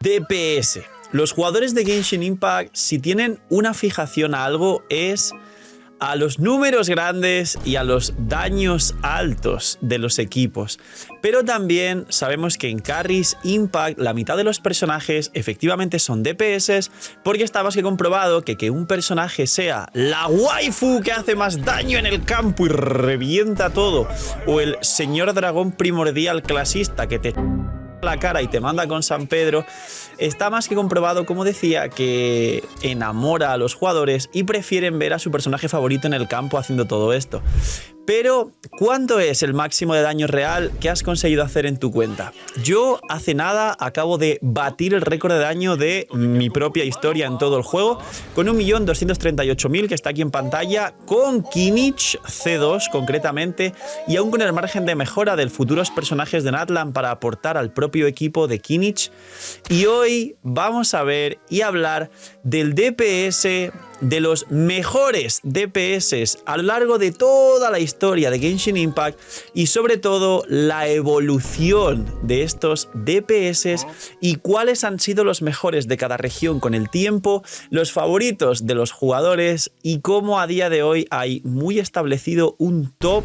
DPS. Los jugadores de Genshin Impact, si tienen una fijación a algo, es a los números grandes y a los daños altos de los equipos. Pero también sabemos que en Carries Impact la mitad de los personajes efectivamente son DPS, porque está más que comprobado que un personaje sea la waifu que hace más daño en el campo y revienta todo, o el señor dragón primordial clasista que te la cara y te manda con San Pedro, está más que comprobado, como decía, que enamora a los jugadores y prefieren ver a su personaje favorito en el campo haciendo todo esto. Pero, ¿cuánto es el máximo de daño real que has conseguido hacer en tu cuenta? Yo hace nada acabo de batir el récord de daño de mi propia historia en todo el juego, con 1.238.000 que está aquí en pantalla, con Kinich C2 concretamente, y aún con el margen de mejora de futuros personajes de Natlan para aportar al propio equipo de Kinich. Y hoy vamos a ver y hablar del DPS, de los mejores DPS a lo largo de toda la historia de Genshin Impact y sobre todo la evolución de estos DPS y cuáles han sido los mejores de cada región con el tiempo, los favoritos de los jugadores y cómo a día de hoy hay muy establecido un top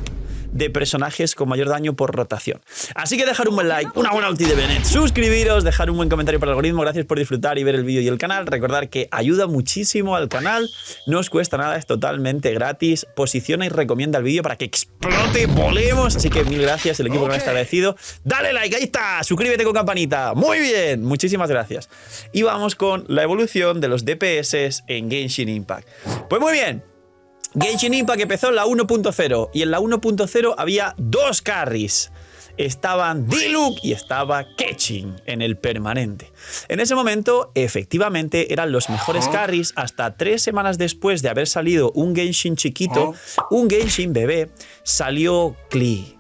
de personajes con mayor daño por rotación. Así que dejar un buen like, una buena ulti de Bennett, suscribiros, dejar un buen comentario para el algoritmo. Gracias por disfrutar y ver el vídeo y el canal. Recordar que ayuda muchísimo al canal, no os cuesta nada, es totalmente gratis. Posiciona y recomienda el vídeo para que explote, volemos. Así que mil gracias, el equipo que me está agradecido. Dale like, ahí está, suscríbete con campanita. Muy bien, muchísimas gracias. Y vamos con la evolución de los DPS en Genshin Impact. Pues muy bien. Genshin Impact empezó en la 1.0 y en la 1.0 había dos carries. Estaban Diluc y estaba Keqing en el permanente. En ese momento, efectivamente, eran los mejores carries hasta 3 semanas después de haber salido un Genshin chiquito, un Genshin bebé, salió Klee.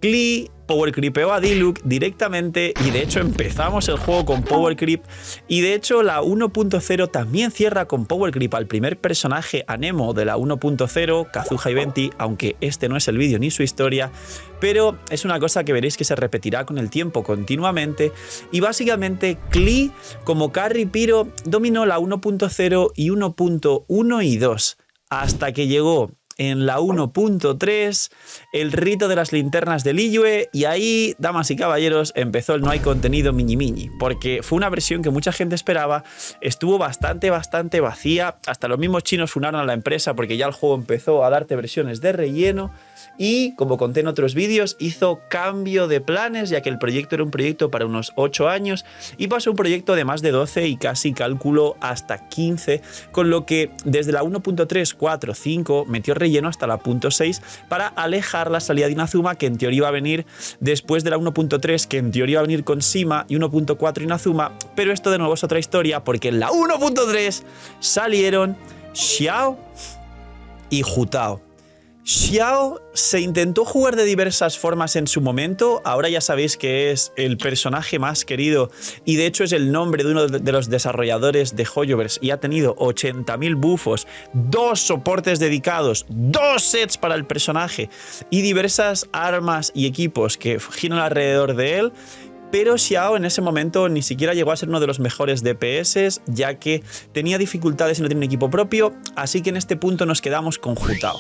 Klee power creepeó a Diluc directamente y de hecho empezamos el juego con power creep y de hecho la 1.0 también cierra con power creep al primer personaje Anemo de la 1.0, Kazuha y Venti, aunque este no es el vídeo ni su historia, pero es una cosa que veréis que se repetirá con el tiempo continuamente y básicamente Klee como carry piro dominó la 1.0 y 1.1 y 2 hasta que llegó en la 1.3, el rito de las linternas de Liyue, y ahí, damas y caballeros, empezó el no hay contenido miñi, porque fue una versión que mucha gente esperaba, estuvo bastante vacía, hasta los mismos chinos funaron a la empresa porque ya el juego empezó a darte versiones de relleno, y, como conté en otros vídeos, hizo cambio de planes, ya que el proyecto era un proyecto para unos 8 años, y pasó a un proyecto de más de 12 y casi cálculo hasta 15, con lo que desde la 1.3, 4, 5 metió relleno hasta la 0.6 para alejar la salida de Inazuma, que en teoría iba a venir después de la 1.3, que en teoría iba a venir con Sima, y 1.4 Inazuma, pero esto de nuevo es otra historia, porque en la 1.3 salieron Xiao y Hu Tao. Xiao se intentó jugar de diversas formas en su momento, ahora ya sabéis que es el personaje más querido y de hecho es el nombre de uno de los desarrolladores de Hoyoverse y ha tenido 80.000 bufos, 2 soportes dedicados, 2 sets para el personaje y diversas armas y equipos que giran alrededor de él. Pero Xiao en ese momento ni siquiera llegó a ser uno de los mejores DPS, ya que tenía dificultades y no tenía un equipo propio, así que en este punto nos quedamos con Hu Tao.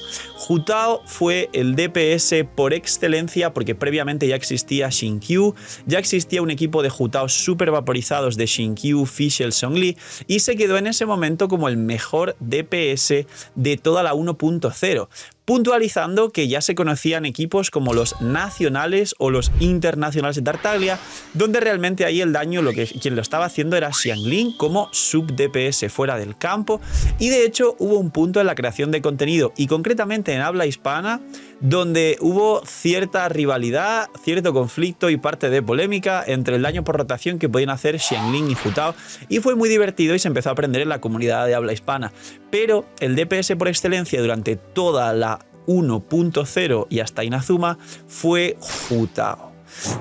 Hu Tao fue el DPS por excelencia porque previamente ya existía Xingqiu, ya existía un equipo de Hu Tao súper vaporizados de Xingqiu, Fischl, Zhongli, y se quedó en ese momento como el mejor DPS de toda la 1.0. Puntualizando que ya se conocían equipos como los nacionales o los internacionales de Tartaglia, donde realmente ahí el daño, quien lo estaba haciendo era Xiangling como sub-DPS fuera del campo, y de hecho hubo un punto en la creación de contenido, y concretamente en habla hispana, donde hubo cierta rivalidad, cierto conflicto y parte de polémica entre el daño por rotación que podían hacer Xiangling y Hu Tao, y fue muy divertido y se empezó a aprender en la comunidad de habla hispana. Pero el DPS por excelencia durante toda la 1.0 y hasta Inazuma fue Hu Tao.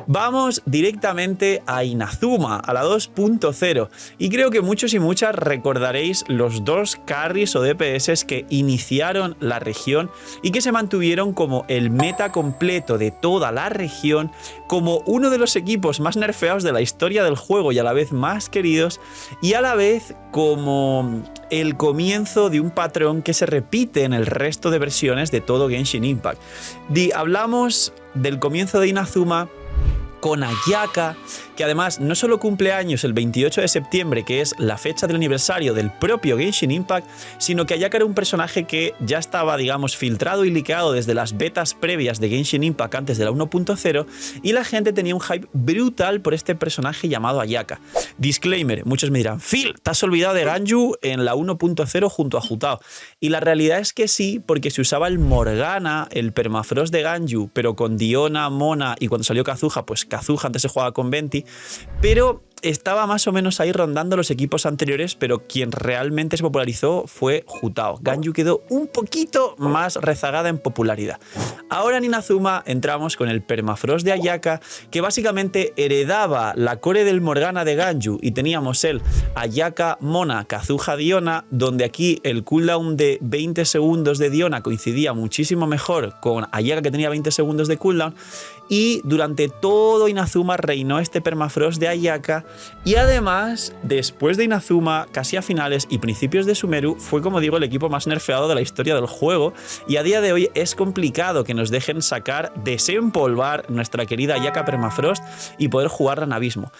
Vamos directamente a Inazuma, a la 2.0, y creo que muchos y muchas recordaréis los dos carries o DPS que iniciaron la región y que se mantuvieron como el meta completo de toda la región, como uno de los equipos más nerfeados de la historia del juego y a la vez más queridos, y a la vez como el comienzo de un patrón que se repite en el resto de versiones de todo Genshin Impact. Hablamos del comienzo de Inazuma con Ayaka, que además no solo cumple años el 28 de septiembre, que es la fecha del aniversario del propio Genshin Impact, sino que Ayaka era un personaje que ya estaba, digamos, filtrado y liqueado desde las betas previas de Genshin Impact antes de la 1.0, y la gente tenía un hype brutal por este personaje llamado Ayaka. Disclaimer, muchos me dirán, Phil, te has olvidado de Ganyu en la 1.0 junto a Jutao. Y la realidad es que sí, porque se usaba el Morgana, el permafrost de Ganyu, pero con Diona, Mona, y cuando salió Kazuha, pues Kazuha antes se jugaba con Venti, pero estaba más o menos ahí rondando los equipos anteriores, pero quien realmente se popularizó fue Jutao. Ganyu quedó un poquito más rezagada en popularidad. Ahora en Inazuma entramos con el permafrost de Ayaka, que básicamente heredaba la core del Morgana de Ganyu, y teníamos el Ayaka, Mona, Kazuha, Diona, donde aquí el cooldown de 20 segundos de Diona coincidía muchísimo mejor con Ayaka, que tenía 20 segundos de cooldown, y durante todo Inazuma reinó este permafrost de Ayaka. Y además, después de Inazuma, casi a finales y principios de Sumeru, fue, como digo, el equipo más nerfeado de la historia del juego, y a día de hoy es complicado que nos dejen sacar, desempolvar nuestra querida Ayaka permafrost y poder jugarla en abismo.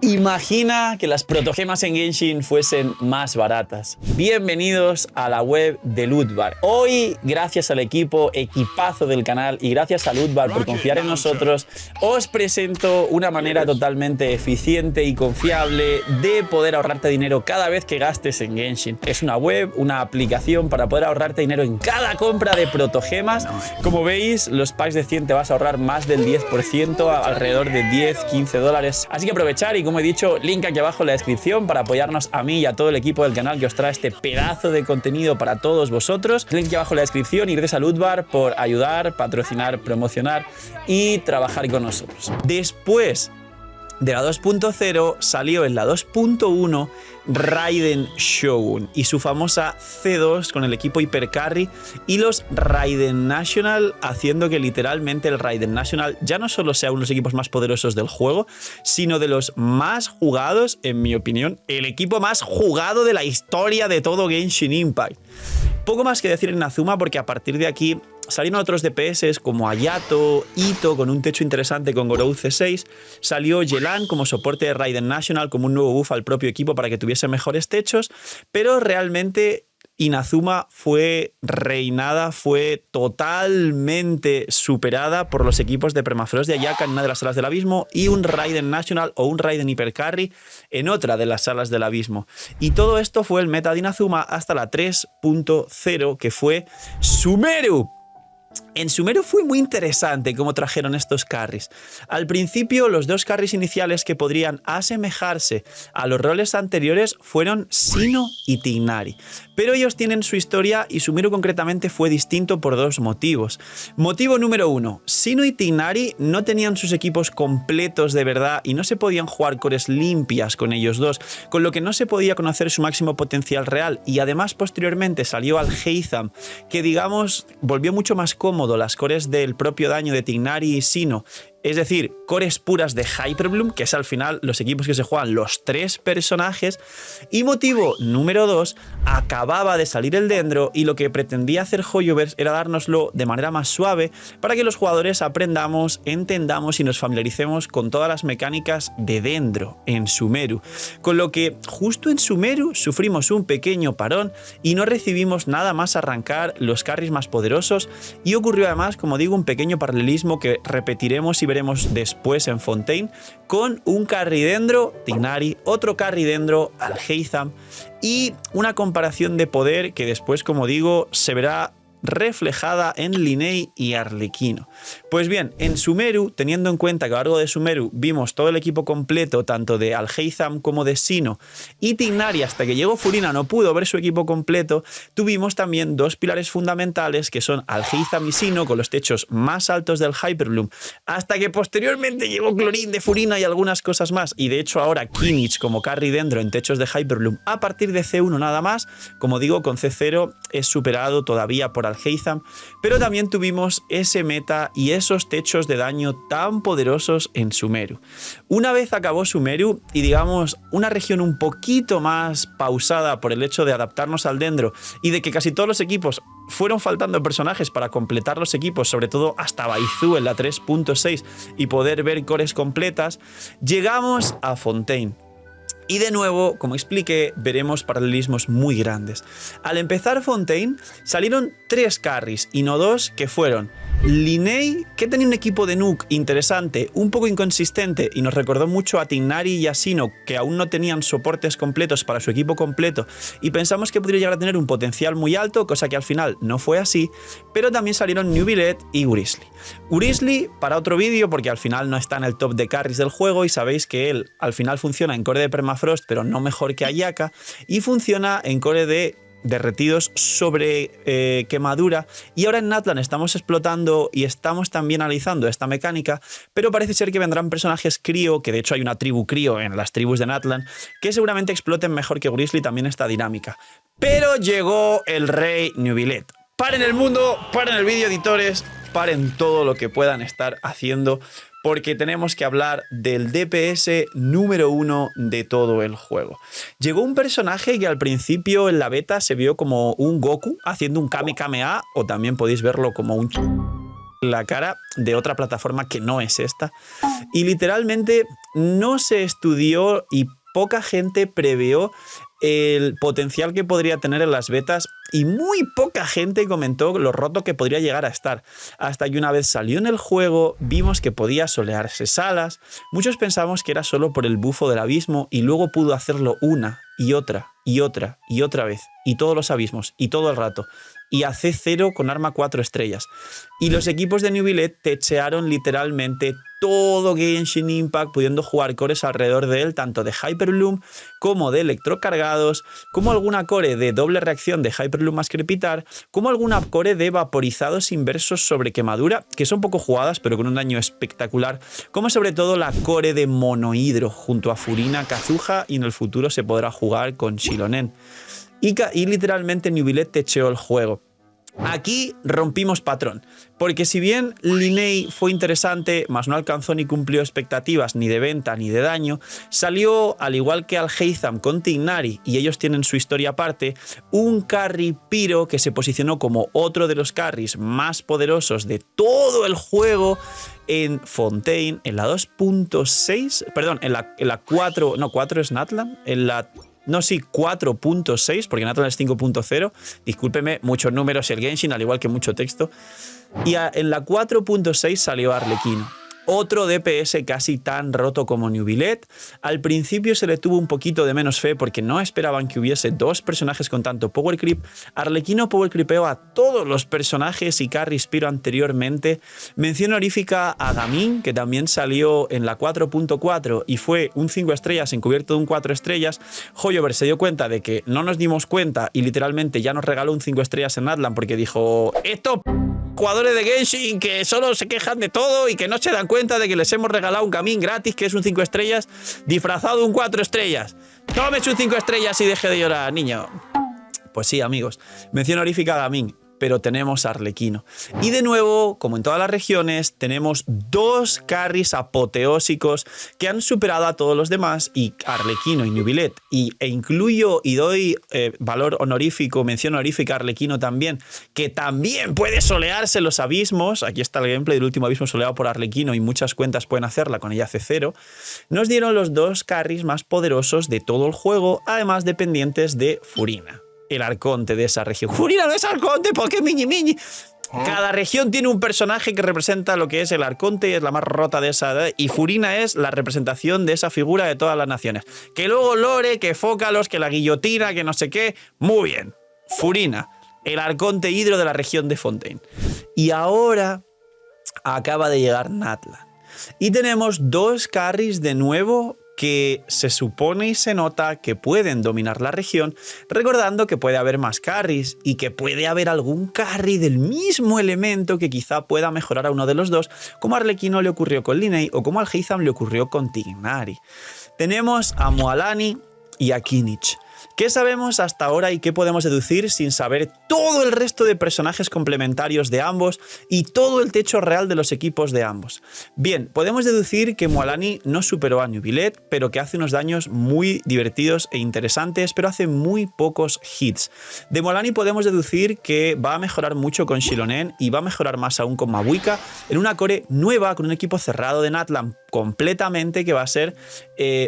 Imagina que las protogemas en Genshin fuesen más baratas. Bienvenidos a la web de Lootbar. Hoy, gracias al equipazo del canal, y gracias a Lootbar por confiar en nosotros, os presento una manera totalmente eficiente y confiable de poder ahorrarte dinero cada vez que gastes en Genshin. Es una web, una aplicación para poder ahorrarte dinero en cada compra de protogemas. Como veis, los packs de 100 te vas a ahorrar más del 10%, alrededor de 10-15 dólares. Así que aprovechar, y como he dicho, link aquí abajo en la descripción para apoyarnos a mí y a todo el equipo del canal que os trae este pedazo de contenido para todos vosotros. Link aquí abajo en la descripción, y gracias a Lootbar por ayudar, patrocinar, promocionar y trabajar con nosotros. Después de la 2.0 salió en la 2.1 Raiden Shogun y su famosa C2 con el equipo Hypercarry y los Raiden National, haciendo que literalmente el Raiden National ya no solo sea uno de los equipos más poderosos del juego, sino de los más jugados, en mi opinión, el equipo más jugado de la historia de todo Genshin Impact. Poco más que decir en Inazuma, porque a partir de aquí salieron otros DPS como Hayato, Ito con un techo interesante con Gorou C6, salió Yelan como soporte de Raiden National, como un nuevo buff al propio equipo para que tuviese mejores techos, pero realmente Inazuma fue reinada, fue totalmente superada por los equipos de permafrost de Ayaka en una de las salas del abismo y un Raiden National o un Raiden Hypercarry en otra de las salas del abismo. Y todo esto fue el meta de Inazuma hasta la 3.0, que fue Sumeru. En Sumeru fue muy interesante cómo trajeron estos carries. Al principio, los dos carries iniciales que podrían asemejarse a los roles anteriores fueron Sino y Tignari. Pero ellos tienen su historia, y Sumeru concretamente fue distinto por dos motivos. Motivo número uno, Sino y Tignari no tenían sus equipos completos de verdad y no se podían jugar cores limpias con ellos dos, con lo que no se podía conocer su máximo potencial real, y además posteriormente salió Alhaitham, que digamos volvió mucho más cómodo las cores del propio daño de Tignari y Sino, es decir, cores puras de Hyperbloom, que es al final los equipos que se juegan los tres personajes. Y motivo número 2, acababa de salir el Dendro, y lo que pretendía hacer Hoyoverse era dárnoslo de manera más suave para que los jugadores aprendamos, entendamos y nos familiaricemos con todas las mecánicas de Dendro en Sumeru. Con lo que justo en Sumeru sufrimos un pequeño parón y no recibimos nada más arrancar los carries más poderosos, y ocurrió además, como digo, un pequeño paralelismo que repetiremos y veremos después en Fontaine, con un carry Dendro, Tignari, otro carry Dendro, Alhaitham, y una comparación de poder que después, como digo, se verá reflejada en Linnea y Arlequino. Pues bien, en Sumeru, teniendo en cuenta que a lo largo de Sumeru vimos todo el equipo completo, tanto de Alhaitham como de Sinnoh, y Tighnari, hasta que llegó Furina, no pudo ver su equipo completo, tuvimos también dos pilares fundamentales que son Alhaitham y Sinnoh, con los techos más altos del Hyperbloom, hasta que posteriormente llegó Clorinde de Furina y algunas cosas más, y de hecho ahora Kinich como carry dentro en techos de Hyperbloom a partir de C1 nada más. Como digo, con C0 es superado todavía por Alhaitham, pero también tuvimos ese meta y esos techos de daño tan poderosos en Sumeru. Una vez acabó Sumeru y digamos una región un poquito más pausada por el hecho de adaptarnos al Dendro y de que casi todos los equipos fueron faltando personajes para completar los equipos, sobre todo hasta Baizhu en la 3.6 y poder ver cores completas, llegamos a Fontaine. Y de nuevo, como expliqué, veremos paralelismos muy grandes. Al empezar Fontaine, salieron 3 carries y no 2, que fueron Linnea, que tenía un equipo de Nuke interesante, un poco inconsistente y nos recordó mucho a Tighnari y a Sinnoh, que aún no tenían soportes completos para su equipo completo y pensamos que podría llegar a tener un potencial muy alto, cosa que al final no fue así, pero también salieron Neuvillette y Wriothesley. Wriothesley para otro vídeo porque al final no está en el top de carries del juego y sabéis que él al final funciona en core de permafrost pero no mejor que Ayaka y funciona en core de derretidos sobre quemadura, y ahora en Natlan estamos explotando y estamos también analizando esta mecánica, pero parece ser que vendrán personajes crío, que de hecho hay una tribu crío en las tribus de Natlan, que seguramente exploten mejor que Wriothesley también esta dinámica. Pero llegó el rey Neuvillette. Paren el mundo, paren el vídeo, editores, paren todo lo que puedan estar haciendo, porque tenemos que hablar del DPS número 1 de todo el juego. Llegó un personaje que al principio en la beta se vio como un Goku haciendo un Kame Kamea, o también podéis verlo como un la cara de otra plataforma que no es esta. Y literalmente no se estudió y poca gente previó el potencial que podría tener en las betas y muy poca gente comentó lo roto que podría llegar a estar. Hasta que una vez salió en el juego vimos que podía solearse salas, muchos pensamos que era solo por el bufo del abismo y luego pudo hacerlo una y otra y otra y otra vez y todos los abismos y todo el rato. Y a C0 con arma 4 estrellas. Y los equipos de Neuvillette techearon literalmente todo Genshin Impact, pudiendo jugar cores alrededor de él, tanto de Hyperbloom como de electrocargados, como alguna core de doble reacción de Hyperbloom más crepitar, como alguna core de vaporizados inversos sobre quemadura, que son poco jugadas pero con un daño espectacular, como sobre todo la core de monohidro junto a Furina, Kazuha, y en el futuro se podrá jugar con Xilonen. Y literalmente Neuvillette techeó el juego. Aquí rompimos patrón, porque si bien Linnea fue interesante, mas no alcanzó ni cumplió expectativas ni de venta ni de daño, salió, al igual que Alhaitham con Tighnari, y ellos tienen su historia aparte, un carry Pyro que se posicionó como otro de los carries más poderosos de todo el juego en Fontaine, en la 2.6, perdón, en la 4, no, 4 es Natlan, en la... No, sí, 4.6, porque Natlan es 5.0. Discúlpeme, muchos números y el Genshin, al igual que mucho texto. Y en la 4.6 salió Arlequino. Otro DPS casi tan roto como Neuvillette. Al principio se le tuvo un poquito de menos fe porque no esperaban que hubiese dos personajes con tanto power creep. Arlequino power creepeó a todos los personajes y carries Pyro anteriormente. Mención honorífica a Gaming, que también salió en la 4.4 y fue un 5 estrellas encubierto de un 4 estrellas. Hoyoverse se dio cuenta de que no nos dimos cuenta y literalmente ya nos regaló un 5 estrellas en Natlan porque dijo: esto jugadores de Genshin que solo se quejan de todo y que no se dan cuenta de que les hemos regalado un Gaming gratis, que es un 5 estrellas disfrazado de un 4 estrellas. Tómese un 5 estrellas y deje de llorar, niño. Pues sí, amigos, mención honorífica a Gaming, pero tenemos a Arlequino. Y de nuevo, como en todas las regiones, tenemos dos carries apoteósicos que han superado a todos los demás, y Arlequino y Neuvillette. E incluyo y doy valor honorífico, mención honorífica a Arlequino también, que también puede solearse los abismos. Aquí está el gameplay del último abismo soleado por Arlequino y muchas cuentas pueden hacerla con ella C0. Nos dieron los dos carries más poderosos de todo el juego, además dependientes de Furina, el arconte de esa región. Furina no es arconte, ¿por qué miñi miñi? Cada región tiene un personaje que representa lo que es el arconte, es la más rota de esa, y Furina es la representación de esa figura de todas las naciones. Que luego Lore, que Fócalos, que la guillotina, que no sé qué. Muy bien, Furina. el arconte hidro de la región de Fontaine. Y ahora acaba de llegar Natlan. Y tenemos 2 carries de nuevo que se supone y se nota que pueden dominar la región, recordando que puede haber más carries y que puede haber algún carry del mismo elemento que quizá pueda mejorar a uno de los dos, como a Arlequino le ocurrió con Linnea o como al Heizam le ocurrió con Tignari. Tenemos a Mualani y a Kinich. ¿Qué sabemos hasta ahora y qué podemos deducir sin saber todo el resto de personajes complementarios de ambos y todo el techo real de los equipos de ambos? Bien, podemos deducir que Mualani no superó a Neuvillette, pero que hace unos daños muy divertidos e interesantes, pero hace muy pocos hits. De Mualani podemos deducir que va a mejorar mucho con Xilonen y va a mejorar más aún con Mabuika en una core nueva con un equipo cerrado de Natlan completamente que va a ser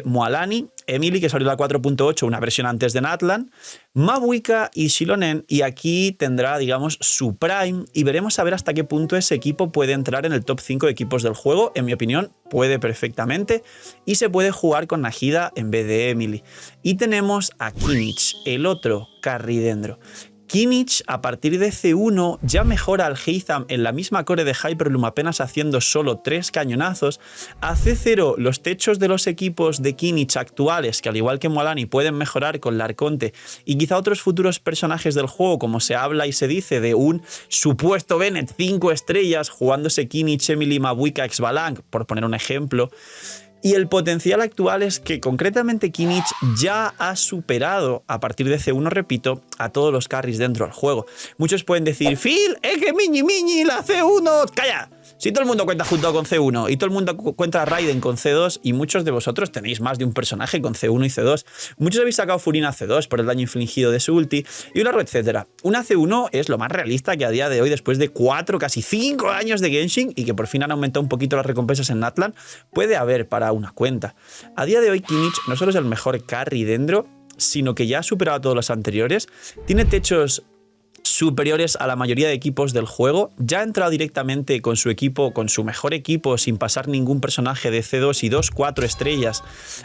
Mualani, Emily, que salió la 4.8, una versión antes de Natlan, Mabuika y Xilonen, y aquí tendrá, digamos, su prime y veremos a ver hasta qué punto ese equipo puede entrar en el top 5 de equipos del juego. En mi opinión, puede perfectamente y se puede jugar con Nahida en vez de Emily. Y tenemos a Kinich, el otro carry dendro. Kinich, a partir de C1, ya mejora al Heizam en la misma core de Hyperloom, apenas haciendo solo 3 cañonazos. A C0, los techos de los equipos de Kinich actuales, que al igual que Mualani pueden mejorar con la Arconte, y quizá otros futuros personajes del juego, como se habla y se dice de un supuesto Bennett 5 estrellas, jugándose Kinich, Emily, Mabuika, Xbalanque, por poner un ejemplo. Y el potencial actual es que concretamente Kinich ya ha superado, a partir de C1, repito, a todos los carries dentro del juego. Muchos pueden decir, Phil, es que Miñi, la C1, ¡calla! Si todo el mundo cuenta junto con C1 y todo el mundo cuenta a Raiden con C2 y muchos de vosotros tenéis más de un personaje con C1 y C2. Muchos habéis sacado Furina C2 por el daño infligido de su ulti y una etcétera. Una C1 es lo más realista que a día de hoy, después de 4, casi 5 años de Genshin y que por fin han aumentado un poquito las recompensas en Natlan, puede haber para una cuenta. A día de hoy Kinich no solo es el mejor carry dendro, sino que ya ha superado a todos los anteriores, tiene techos superiores a la mayoría de equipos del juego, ya ha entrado directamente con su equipo, con su mejor equipo, sin pasar ningún personaje de C2 y 2, 4 estrellas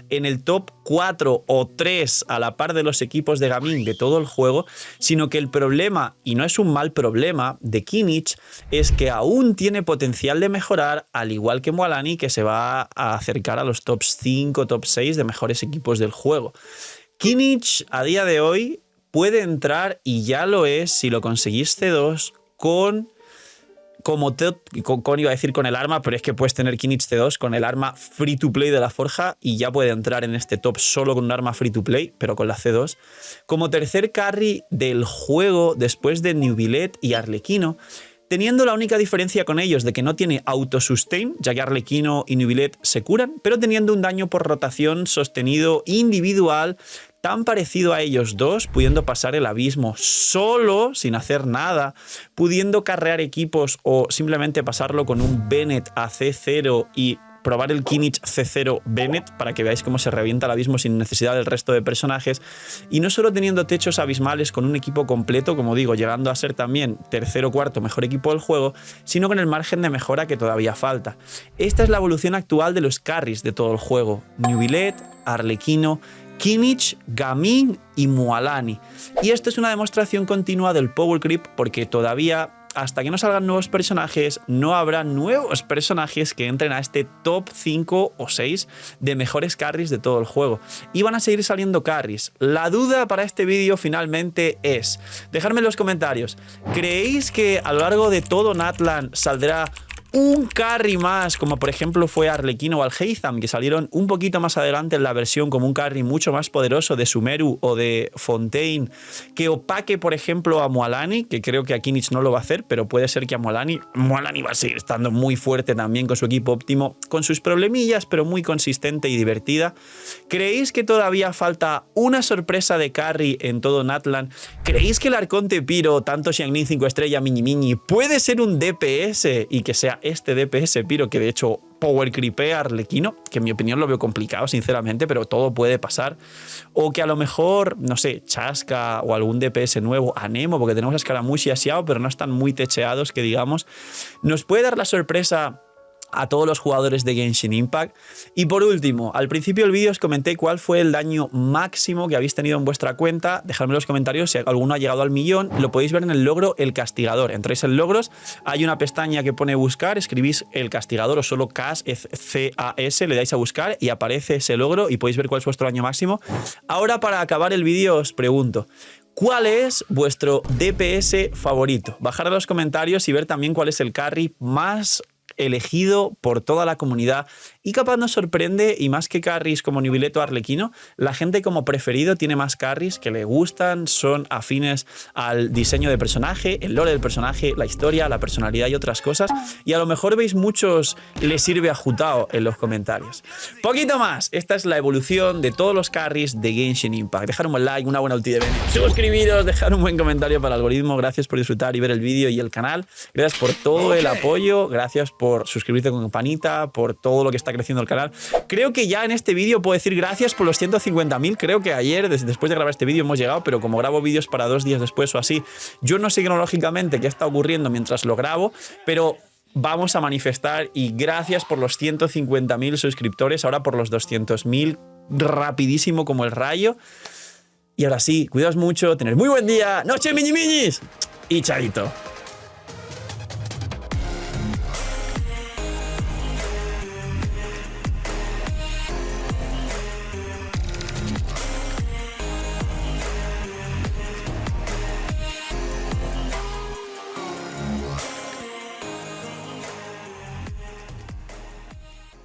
en el top 4 o 3 a la par de los equipos de Gaming de todo el juego, sino que el problema, y no es un mal problema, de Kinich es que aún tiene potencial de mejorar, al igual que Mualani, que se va a acercar a los top 5, top 6 de mejores equipos del juego. Kinich a día de hoy puede entrar, y ya lo es, si lo conseguís C2 con iba a decir con el arma, pero es que puedes tener Kinich C2 con el arma free to play de la forja y ya puede entrar en este top solo con un arma free to play, pero con la C2. Como tercer carry del juego después de Neuvillette y Arlequino, teniendo la única diferencia con ellos de que no tiene autosustain, ya que Arlequino y Neuvillette se curan, pero teniendo un daño por rotación sostenido individual tan parecido a ellos dos, pudiendo pasar el abismo solo, sin hacer nada, pudiendo carrear equipos o simplemente pasarlo con un Bennett a C0 y probar el Kinich C0 Bennett para que veáis cómo se revienta el abismo sin necesidad del resto de personajes, y no solo teniendo techos abismales con un equipo completo, como digo, llegando a ser también tercero o cuarto mejor equipo del juego, sino con el margen de mejora que todavía falta. Esta es la evolución actual de los carries de todo el juego: Neuvillette, Arlequino, Kinich, Gaming y Mualani. Y esto es una demostración continua del power creep, porque todavía, hasta que no salgan nuevos personajes, no habrá nuevos personajes que entren a este top 5 o 6 de mejores carries de todo el juego. Y van a seguir saliendo carries. La duda para este vídeo finalmente es, dejadme en los comentarios, ¿creéis que a lo largo de todo Natlan saldrá un carry más, como por ejemplo fue Arlequino o al Heizam, que salieron un poquito más adelante en la versión como un carry mucho más poderoso de Sumeru o de Fontaine, que opaque por ejemplo a Mualani, que creo que a Kinich no lo va a hacer, pero puede ser que a Mualani va a seguir estando muy fuerte también con su equipo óptimo, con sus problemillas, pero muy consistente y divertida? ¿Creéis que todavía falta una sorpresa de carry en todo Natlan? ¿Creéis que el Arconte Piro, tanto Xiangling 5 estrella, Miñi, puede ser un DPS y que sea este DPS Piro que de hecho power creepea a Arlequino, que en mi opinión lo veo complicado sinceramente, pero todo puede pasar? O que a lo mejor, no sé, Chasca o algún DPS nuevo, Anemo, porque tenemos a Scaramouche y a Xiao, pero no están muy techeados, que digamos, nos puede dar la sorpresa a todos los jugadores de Genshin Impact. Y por último, al principio del vídeo os comenté cuál fue el daño máximo que habéis tenido en vuestra cuenta. Dejadme en los comentarios si alguno ha llegado al 1.000.000. Lo podéis ver en el logro El Castigador. Entráis en logros, hay una pestaña que pone buscar, escribís El Castigador o solo CAS, C-A-S, le dais a buscar y aparece ese logro y podéis ver cuál es vuestro daño máximo. Ahora, para acabar el vídeo, os pregunto, ¿cuál es vuestro DPS favorito? Bajar a los comentarios y ver también cuál es el carry más elegido por toda la comunidad. Y capaz nos sorprende, y más que carries como Nubileto o Arlequino, la gente como preferido tiene más carries que le gustan, son afines al diseño de personaje, el lore del personaje, la historia, la personalidad y otras cosas. Y a lo mejor veis muchos le sirve a Jutao en los comentarios. Poquito más. Esta es la evolución de todos los carries de Genshin Impact. Dejar un buen like, una buena ulti de Venus, suscribiros, dejar un buen comentario para el algoritmo. Gracias por disfrutar y ver el vídeo y el canal. Gracias por todo el apoyo. Gracias por suscribirte con campanita, por todo lo que está creciendo el canal. Creo que ya en este vídeo puedo decir gracias por los 150.000. Creo que ayer, después de grabar este vídeo, hemos llegado, pero como grabo vídeos para 2 días después o así, yo no sé cronológicamente qué está ocurriendo mientras lo grabo, pero vamos a manifestar y gracias por los 150.000 suscriptores, ahora por los 200.000, rapidísimo como el rayo. Y ahora sí, cuidaos mucho, tened muy buen día, noche miñi miñis y chaito.